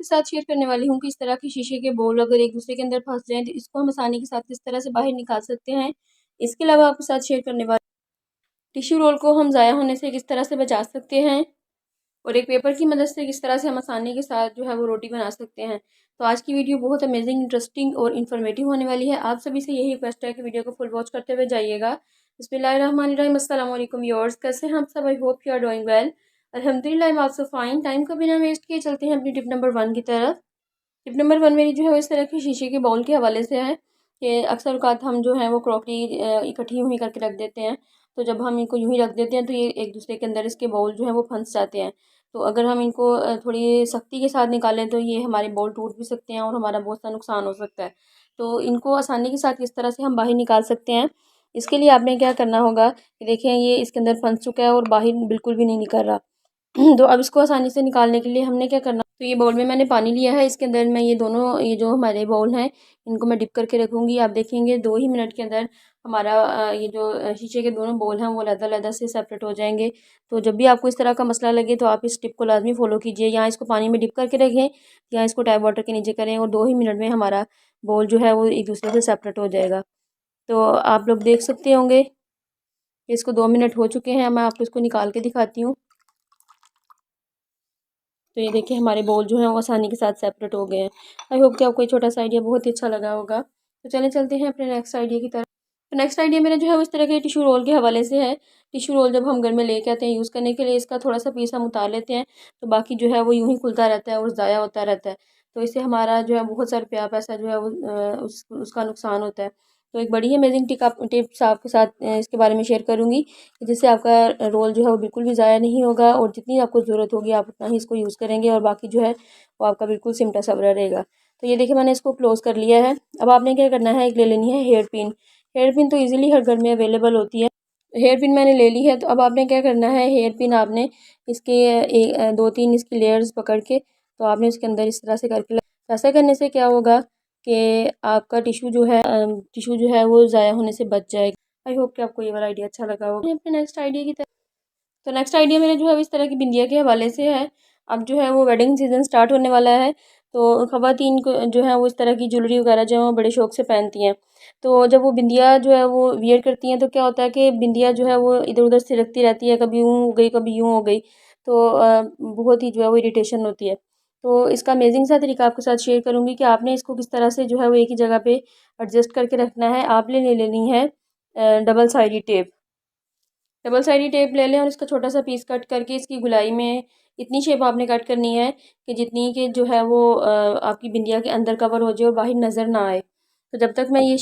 के साथ शेयर करने वाली हूँ कि इस तरह के शीशे के बोल अगर एक दूसरे के अंदर फंस जाएं तो इसको हम आसानी के साथ किस तरह से बाहर निकाल सकते हैं। इसके अलावा आपके साथ शेयर करने वाली टिश्यू रोल को हम ज़ाया होने से किस तरह से बचा सकते हैं और एक पेपर की मदद से किस तरह से हम आसानी के साथ जो है वो रोटी बना सकते हैं। तो आज की वीडियो बहुत अमेजिंग, इंटरेस्टिंग और इन्फॉर्मेटिव होने वाली है। आप सभी से यही रिक्वेस्ट है कि वीडियो को फुल वॉच करते हुए जाइएगा। बिस्मिल्लाहिर्रहमानिर्रहीम, अस्सलाम वालेकुम व्यूअर्स, कैसे हैं आप सब? I hope you are doing well. अल्हम्दुलिल्लाह, I am also fine. Time का बिना वेस्ट किए चलते हैं अपनी टिप नंबर 1 की तरफ। टिप नंबर 1 मेरी जो है वो इस तरह की शीशे के बाउल के हवाले से है कि अक्सर औक़ात हम जो है वो क्रॉकरी इकट्ठी यूँ ही करके रख देते हैं। तो जब हम इनको यूँ ही रख देते हैं तो ये एक दूसरे के अंदर इसके बाउल जो है वो फंस जाते हैं। तो अगर हम इनको थोड़ी सख्ती के साथ निकालें तो ये हमारे बाउल टूट भी सकते हैं और हमारा बहुत सा नुकसान हो सकता है। तो इनको आसानी के साथ किस तरह से हम बाहर निकाल सकते हैं, इसके लिए आपने क्या करना होगा कि देखें ये इसके अंदर फंस चुका है और बाहर बिल्कुल भी नहीं निकल रहा। तो अब इसको आसानी से निकालने के लिए हमने क्या करना, तो ये बाउल में मैंने पानी लिया है। इसके अंदर मैं ये दोनों, ये जो हमारे बाउल हैं, इनको मैं डिप करके रखूँगी। आप देखेंगे 2 ही मिनट के अंदर हमारा ये जो शीशे के दोनों बाउल हैं वो अलग-अलग से सेपरेट हो जाएंगे। तो जब भी आपको इस तरह का मसला लगे तो आप इस टिप को लाजमी फॉलो कीजिए। या इसको पानी में डिप करके रखें या इसको टैप वाटर के नीचे करें और 2 ही मिनट में हमारा बाउल जो है वो एक दूसरे से सेपरेट हो जाएगा। तो आप लोग देख सकते होंगे कि इसको 2 मिनट हो चुके हैं। मैं आपको इसको निकाल के दिखाती हूँ। तो ये देखिए हमारे बॉल जो हैं वो आसानी के साथ सेपरेट हो गए हैं। आई होप कि आपको ये छोटा सा आइडिया बहुत ही अच्छा लगा होगा। तो चलें चलते हैं अपने नेक्स्ट आइडिया की तरफ। तो नेक्स्ट आइडिया मेरा जो है वो इस तरह के टिश्यू रोल के हवाले से है। टिश्यू रोल जब हम घर में लेके आते हैं यूज़ करने के लिए, इसका थोड़ा सा पीस हम उतार लेते हैं तो बाकी जो है वो यूँ ही खुलता रहता है और ज़ाया होता रहता है। तो इससे हमारा जो है बहुत सारा रुपया पैसा जो है वो उसका नुकसान होता है। तो एक बड़ी अमेजिंग टिप्स आपके साथ इसके बारे में शेयर करूँगी जिससे आपका रोल जो है वो बिल्कुल भी ज़ाया नहीं होगा और जितनी आपको ज़रूरत होगी आप उतना ही इसको यूज़ करेंगे और बाकी जो है वो आपका बिल्कुल सिमटा सबरा रहेगा। तो ये देखिए मैंने इसको क्लोज़ कर लिया है। अब आपने क्या करना है, एक ले लेनी है हेयर पिन। हेयर पिन तो ईज़िली हर घर में अवेलेबल होती है। हेयर पिन मैंने ले ली है। तो अब आपने क्या करना है, हेयर पिन आपने इसके 2-3 इसकी लेयर्स पकड़ के तो आपने इसके अंदर इस तरह से करके ऐसा करने से क्या होगा कि आपका टिश्यू जो है वो ज़ाया होने से बच जाएगा। आई होप कि आपको ये वाला आइडिया अच्छा लगा होगा। अपने नेक्स्ट आइडिया की तरफ, तो नेक्स्ट आइडिया मेरा जो है इस तरह की बिंदिया के हवाले से है। अब जो है वो वेडिंग सीज़न स्टार्ट होने वाला है। तो ख़वातीन को जो है वो इस तरह की ज्वेलरी वगैरह जो है वो बड़े शौक से पहनती हैं। तो जब वो बिंदिया जो है वो वियर करती हैं तो क्या होता है कि बिंदिया जो है वो इधर उधर सिरकती रहती है, कभी यूँ हो गई कभी यूँ हो गई। तो बहुत ही जो है वो इरिटेशन होती है। तो इसका अमेजिंग सा तरीका आपके साथ शेयर करूँगी कि आपने इसको किस तरह से जो है वो एक ही जगह पे एडजस्ट करके रखना है। आपने ले लेनी है डबल साइडी टेप। डबल साइडी टेप ले लें और इसका छोटा सा पीस कट करके इसकी गुलाई में इतनी शेप आपने कट करनी है कि जितनी कि जो है वो आपकी बिंदिया के अंदर कवर हो जाए और बाहर नज़र ना आए। तो जब तक मैं ये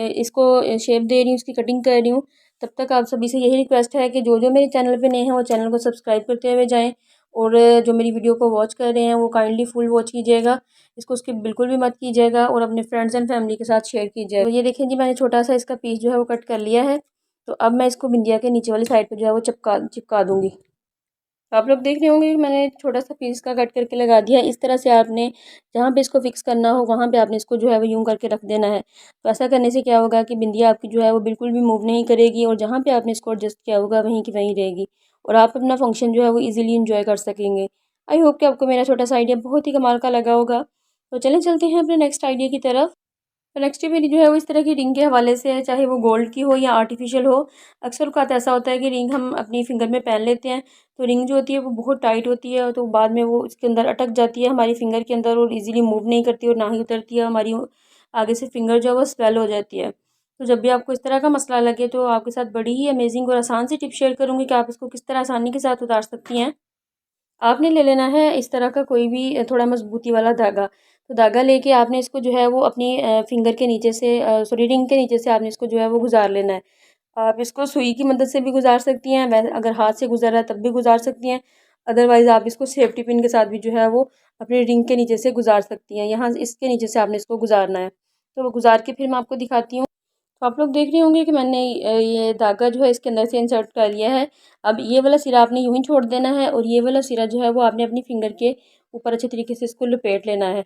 इसको शेप दे रही हूँ, इसकी कटिंग कर रही हूँ, तब तक आप सभी से यही रिक्वेस्ट है कि जो जो मेरे चैनल पे नए हैं वो चैनल को सब्सक्राइब करते हुए जाएँ और जो मेरी वीडियो को वॉच कर रहे हैं वो काइंडली फुल वॉच कीजिएगा। इसको स्किप बिल्कुल भी मत कीजिएगा और अपने फ्रेंड्स एंड फैमिली के साथ शेयर कीजिएगा। तो ये देखें जी, मैंने छोटा सा इसका पीस जो है वो कट कर लिया है। तो अब मैं इसको बिंदिया के नीचे वाली साइड पे जो है वो चिपका दूंगी। तो आप लोग देख रहे होंगे कि मैंने छोटा सा पीस का कट करके लगा दिया है। इस तरह से आपने जहाँ पे इसको फिक्स करना हो वहाँ पे आपने इसको जो है वो यूँ करके रख देना है। तो ऐसा करने से क्या होगा कि बिंदिया आपकी जो है वो बिल्कुल भी मूव नहीं करेगी और जहाँ पे आपने इसको एडजस्ट किया होगा वहीं की वहीं रहेगी और आप अपना फंक्शन जो है वो ईजिली इंजॉय कर सकेंगे। आई होप कि आपको मेरा छोटा सा आइडिया बहुत ही कमाल का लगा होगा। तो चलें चलते हैं अपने नेक्स्ट आइडिया की तरफ। तो नेक्स्ट मेरी जो है वो इस तरह की रिंग के हवाले से है, चाहे वो गोल्ड की हो या आर्टिफिशियल हो। अक्सर औक़ात ऐसा होता है कि रिंग हम अपनी फिंगर में पहन लेते हैं तो रिंग जो होती है वो बहुत टाइट होती है तो बाद में वो इसके अंदर अटक जाती है हमारी फिंगर के अंदर और इजीली मूव नहीं करती और ना ही उतरती है। हमारी आगे से फिंगर जो है वो स्वेल हो जाती है। तो जब भी आपको इस तरह का मसला लगे तो आपके साथ बड़ी ही अमेजिंग और आसान सी टिप शेयर करूँगी कि आप इसको किस तरह आसानी के साथ उतार सकती हैं। आपने ले लेना है इस तरह का कोई भी थोड़ा मजबूती वाला धागा। तो धागा लेके आपने इसको जो है वो अपनी फिंगर के नीचे से सॉरी रिंग के नीचे से आपने इसको जो है वो गुजार लेना है। आप इसको सुई की मदद से भी गुजार सकती हैं, वैसे अगर हाथ से गुजर रहा है तब भी गुजार सकती हैं। अदरवाइज़ आप इसको सेफ्टी पिन के साथ भी जो है वो अपनी रिंग के नीचे से गुजार सकती हैं। यहाँ इसके नीचे से आपने इसको गुजारना है। तो वो गुजार के फिर मैं आपको दिखाती हूँ। तो आप लोग देख रहे होंगे कि मैंने ये धागा जो है इसके अंदर से इंसर्ट कर लिया है। अब ये वाला सिरा आपने यूँ ही छोड़ देना है और ये वाला सिरा जो है वो आपने अपनी फिंगर के ऊपर अच्छे तरीके से इसको लपेट लेना है।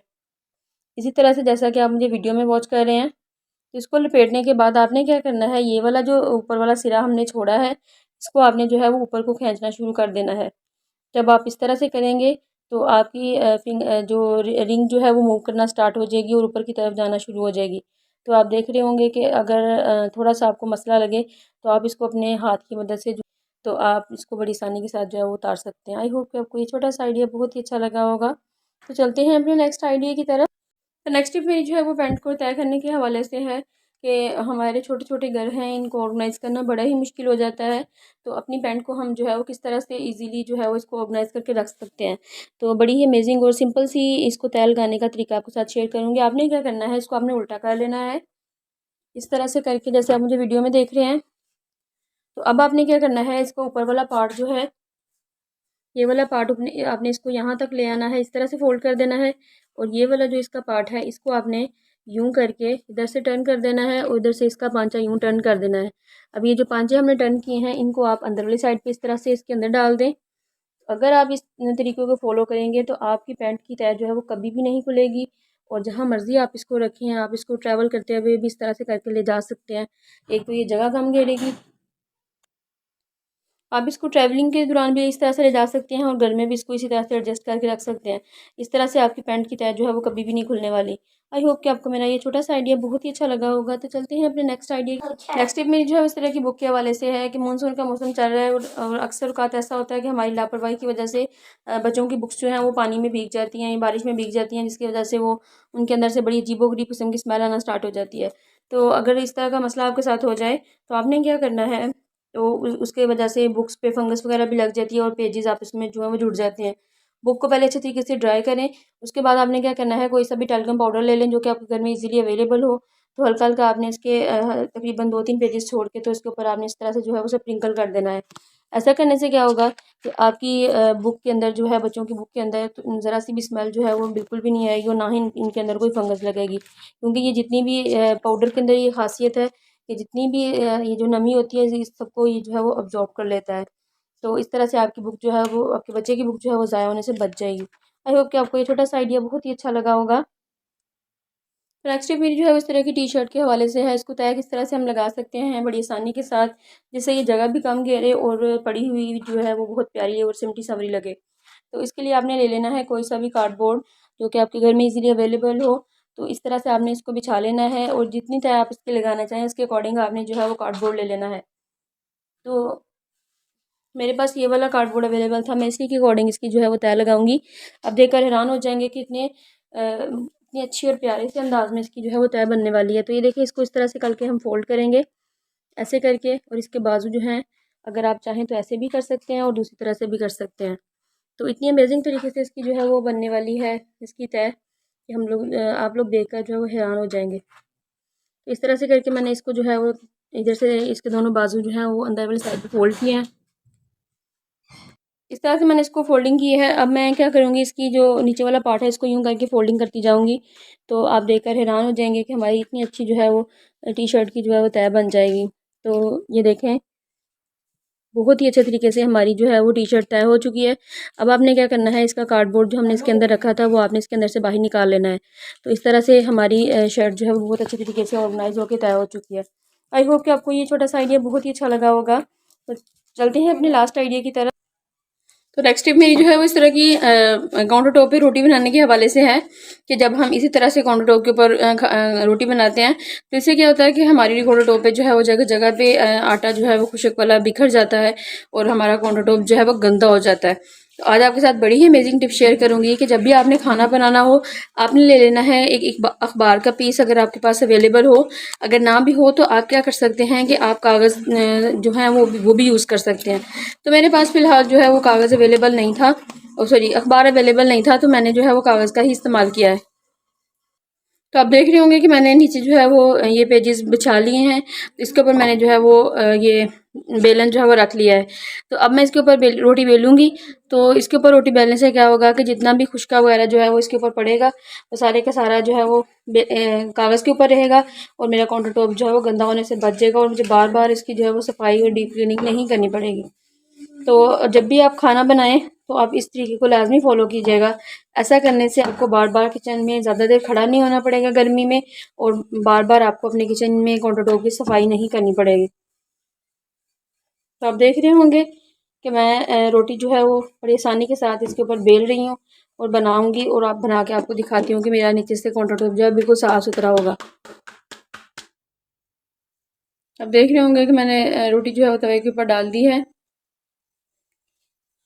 इसी तरह से जैसा कि आप मुझे वीडियो में वॉच कर रहे हैं। तो इसको लपेटने के बाद आपने क्या करना है, ये वाला जो ऊपर वाला सिरा हमने छोड़ा है इसको आपने जो है वो ऊपर को खींचना शुरू कर देना है। जब आप इस तरह से करेंगे तो आपकी जो रिंग जो है वो मूव करना स्टार्ट हो जाएगी और ऊपर की तरफ जाना शुरू हो जाएगी। तो आप देख रहे होंगे कि अगर थोड़ा सा आपको मसला लगे तो आप इसको अपने हाथ की मदद से तो आप इसको बड़ी आसानी के साथ जो है वो उतार सकते हैं। आई होप कि आपको ये छोटा सा आइडिया बहुत ही अच्छा लगा होगा। तो चलते हैं अपने नेक्स्ट आइडिया की तरफ। तो नेक्स्ट टिप मेरी जो है वो पेंट को तय करने के हवाले से है कि हमारे छोटे छोटे घर हैं, इनको ऑर्गेनाइज़ करना बड़ा ही मुश्किल हो जाता है। तो अपनी पेंट को हम जो है वो किस तरह से इजीली जो है वो इसको ऑर्गेनाइज़ करके रख सकते हैं। तो बड़ी ही अमेजिंग और सिंपल सी इसको तय लगाने का तरीका आपके साथ शेयर करूँगी। आपने क्या करना है, इसको आपने उल्टा कर लेना है इस तरह से करके, जैसे आप मुझे वीडियो में देख रहे हैं। तो अब आपने क्या करना है, इसको ऊपर वाला पार्ट जो है, ये वाला पार्ट अपने आपने इसको यहाँ तक ले आना है, इस तरह से फोल्ड कर देना है। और ये वाला जो इसका पार्ट है इसको आपने यूं करके इधर से टर्न कर देना है और इधर से इसका पांचा यूं टर्न कर देना है। अब ये जो पांचे हमने टर्न किए हैं इनको आप अंदर वाली साइड पे इस तरह से इसके अंदर डाल दें। अगर आप इस तरीके को फॉलो करेंगे तो आपकी पैंट की तय जो है वो कभी भी नहीं खुलेगी। और जहाँ मर्जी आप इसको रखें, आप इसको ट्रैवल करते हुए भी इस तरह से करके ले जा सकते हैं। एक तो ये जगह कम घेरेगी, आप इसको ट्रैवलिंग के दौरान भी इस तरह से ले जा सकते हैं और घर में भी इसको इसी तरह से एडजस्ट करके रख सकते हैं। इस तरह से आपकी पैंट की तय जो है वो कभी भी नहीं खुलने वाली। आई होप कि आपको मेरा ये छोटा सा आइडिया बहुत ही अच्छा लगा होगा। तो चलते हैं अपने नेक्स्ट आइडिया। नेक्स्ट टिप मेरी जो है इस तरह की बुक के हवाले से है कि मानसून का मौसम चल रहा है और अक्सर औक़ात ऐसा होता है कि हमारी लापरवाही की वजह से बच्चों की बुक्स जो हैं वो पानी में भीग जाती हैं या बारिश में भीग जाती हैं, जिसकी वजह से वो उनके अंदर से बड़ी अजीबोगरीब किस्म की स्मेल आना स्टार्ट हो जाती है। तो अगर इस तरह का मसला आपके साथ हो जाए तो आपने क्या करना है, तो उसके वजह से बुक्स पे फंगस वगैरह भी लग जाती है और पेजेस आपस में जो है वो जुड़ जाते हैं। बुक को पहले अच्छे तरीके से ड्राई करें। उसके बाद आपने क्या करना है, कोई सा भी टैल्कम पाउडर ले लें जो कि आपके घर में इजीली अवेलेबल हो। तो हल्का हल्का आपने इसके तकरीबन 2-3 पेजेस छोड़ के तो इसके ऊपर आपने इस तरह से जो है उसे स्प्रिंकल कर देना है। ऐसा करने से क्या होगा कि आपकी बुक के अंदर जो है, बच्चों की बुक के अंदर तो ज़रा सी भी स्मेल जो है वो बिल्कुल भी नहीं आएगी और ना ही इनके अंदर कोई फंगस लगेगी। क्योंकि ये जितनी भी पाउडर के अंदर ये खासियत है कि जितनी भी ये जो नमी होती है इस सबको ये जो है वो अब्जॉर्ब कर लेता है। तो इस तरह से आपकी बुक जो है वो, आपके बच्चे की बुक जो है वो ज़ाया होने से बच जाएगी। आई होप कि आपको ये छोटा सा आइडिया बहुत ही अच्छा लगा होगा। तो नेक्स्ट टिप मेरी जो है इस तरह की टी शर्ट के हवाले से है। इसको तय किस तरह से हम लगा सकते हैं बड़ी आसानी के साथ, जिससे ये जगह भी कम घेरे और पड़ी हुई जो है वो बहुत प्यारी और सिमटी संवरी लगे। तो इसके लिए आपने ले लेना है कोई सा भी कार्डबोर्ड जो कि आपके घर में इजीली अवेलेबल हो। तो इस तरह से आपने इसको बिछा लेना है और जितनी तय आप इसके लगाना चाहें उसके अकॉर्डिंग आपने जो है वो कार्डबोर्ड ले लेना है। तो मेरे पास ये वाला कार्डबोर्ड अवेलेबल था, मैं इसी के अकॉर्डिंग इसकी जो है वो तय लगाऊंगी। अब देखकर हैरान हो जाएंगे कि इतनी अच्छी और प्यारे से अंदाज में इसकी जो है वो तय बनने वाली है। तो ये देखिए, इसको इस तरह से करके हम फोल्ड करेंगे ऐसे करके, और इसके बाजू जो हैं अगर आप चाहें तो ऐसे भी कर सकते हैं और दूसरी तरह से भी कर सकते हैं। तो इतनी अमेजिंग तरीके से इसकी जो है वो बनने वाली है इसकी तय कि हम लोग आप लोग देखकर जो है वो हैरान हो जाएंगे। तो इस तरह से करके मैंने इसको जो है वो इधर से इसके दोनों बाजू जो हैं वो अंदर वाली साइड पे फोल्ड किए हैं। इस तरह से मैंने इसको फोल्डिंग की है। अब मैं क्या करूँगी, इसकी जो नीचे वाला पार्ट है इसको यूँ करके फोल्डिंग करती जाऊँगी। तो आप देखकर हैरान हो जाएंगे कि हमारी इतनी अच्छी जो है वो टी शर्ट की जो है वो तय बन जाएगी। तो ये देखें, बहुत ही अच्छे तरीके से हमारी जो है वो टी शर्ट तय हो चुकी है। अब आपने क्या करना है, इसका कार्डबोर्ड जो हमने इसके अंदर रखा था वो आपने इसके अंदर से बाहर निकाल लेना है। तो इस तरह से हमारी शर्ट जो है वो बहुत अच्छे तरीके से ऑर्गेनाइज होकर तय हो चुकी है। आई होप कि आपको ये छोटा सा आइडिया बहुत ही अच्छा लगा होगा। तो चलते हैं अपने लास्ट आइडिया की तरफ। तो नेक्स्ट टिप मेरी जो है वो इस तरह की काउंटर टॉप पे रोटी बनाने के हवाले से है कि जब हम इसी तरह से काउंटर टॉप के ऊपर रोटी बनाते हैं तो इससे क्या होता है कि हमारी काउंटर टॉप पे जो है वो जगह जगह पे आटा जो है वो खुशक वाला बिखर जाता है और हमारा काउंटर टॉप जो है वो गंदा हो जाता है। तो आज आपके साथ बड़ी ही अमेजिंग टिप शेयर करूंगी कि जब भी आपने खाना बनाना हो, आपने ले लेना है एक अखबार का पीस, अगर आपके पास अवेलेबल हो। अगर ना भी हो तो आप क्या कर सकते हैं कि आप कागज़ जो है वो भी यूज़ कर सकते हैं। तो मेरे पास फ़िलहाल जो है वो कागज़ अवेलेबल नहीं था, सॉरी अखबार अवेलेबल नहीं था, तो मैंने जो है वो कागज़ का ही इस्तेमाल किया है। तो आप देख रहे होंगे कि मैंने नीचे जो है वो ये पेजेस बिछा लिए हैं। इसके ऊपर मैंने जो है वो ये बेलन जो है वो रख लिया है। तो अब मैं इसके ऊपर रोटी बेलूँगी। तो इसके ऊपर रोटी बेलने से क्या होगा कि जितना भी खुशका वगैरह जो है वो इसके ऊपर पड़ेगा तो सारे का सारा जो है वो कागज़ के ऊपर रहेगा और मेरा काउंटर टॉप जो है वो गंदा होने से बच जाएगा और मुझे बार बार इसकी जो है वो सफाई और डीप क्लीनिंग नहीं करनी पड़ेगी। तो जब भी आप खाना बनाएं तो आप इस तरीके को लाजमी फॉलो कीजिएगा। ऐसा करने से आपको बार बार किचन में ज़्यादा देर खड़ा नहीं होना पड़ेगा गर्मी में, और बार बार आपको अपने किचन में काउंटर टॉप की सफाई नहीं करनी पड़ेगी। तो आप देख रहे होंगे कि मैं रोटी जो है वो बड़ी आसानी के साथ इसके ऊपर बेल रही हूँ और बनाऊंगी, और आप बना के आपको दिखाती हूँ कि मेरा नीचे से काउंटर टॉप जो है बिल्कुल साफ़ सुथरा होगा। अब देख रहे होंगे कि मैंने रोटी जो है वो तवे के ऊपर डाल दी है।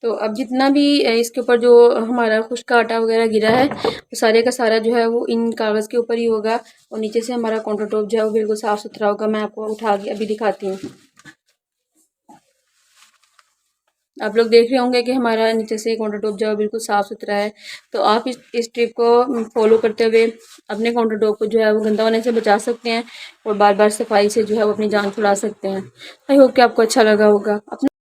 तो अब जितना भी इसके ऊपर जो हमारा खुश्क आटा वगैरह गिरा है वो सारे का सारा जो है वो इन कागज़ के ऊपर ही होगा, और नीचे से हमारा काउंटर टॉप जो है वो बिल्कुल साफ़ सुथरा होगा। मैं आपको उठा के अभी दिखाती हूँ। आप लोग देख रहे होंगे कि हमारा नीचे से काउंटर टॉप जो है बिल्कुल साफ़ सुथरा है। तो आप इस ट्रिप को फॉलो करते हुए अपने काउंटर टॉप को जो है वो गंदा होने से बचा सकते हैं, और बार बार सफाई से जो है वो अपनी जान छुड़ा सकते हैं। आई होप कि आपको अच्छा लगा होगा। अपना